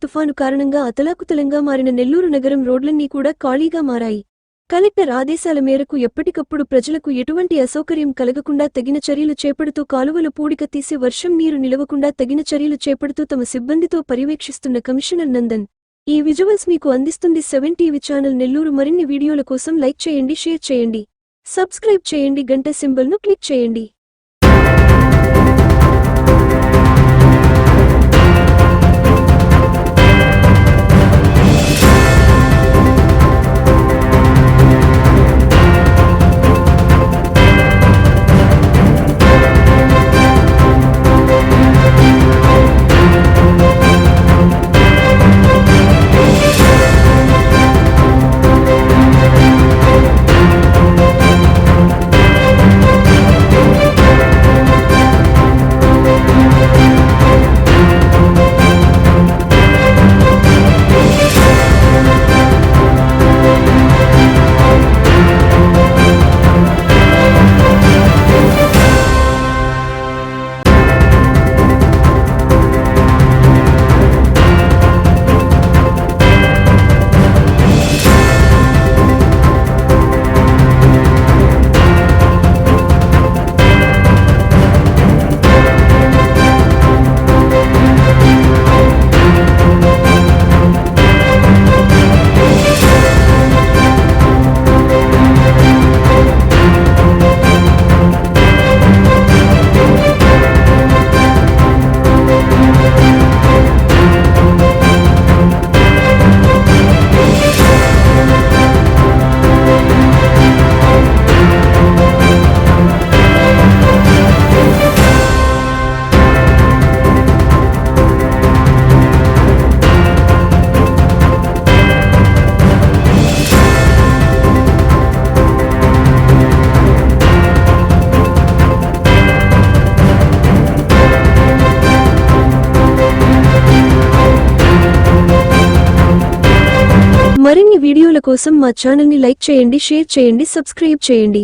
తుఫాను కారణంగా అతలాకుతలంగా మారిన నెల్లూరు నగరం రోడ్లన్నీ కూడా ఖాళీగా మారాయి. కలెక్టర్ ఆదేశాల మేరకు ఎప్పటికప్పుడు ప్రజలకు ఎటువంటి అసౌకర్యం కలగకుండా తగిన చర్యలు చేపడుతూ కాలువలు పూడిక తీసి వర్షం నీరు నిలవకుండా తగిన చర్యలు చేపడుతూ తమ సిబ్బందితో పర్యవేక్షిస్తున్న కమిషనర్ నందన్. ఈ విజువల్స్ మీకు అందిస్తుంది 7 టీవీ ఛానల్ నెల్లూరు. మరిన్ని వీడియోల కోసం లైక్ చేయండి, షేర్ చేయండి, సబ్స్క్రైబ్ చేయండి, గంట సింబల్ను క్లిక్ చేయండి. మరిన్ని వీడియోల కోసం మా ఛానల్ని లైక్ చేయండి, షేర్ చేయండి, సబ్స్క్రైబ్ చేయండి.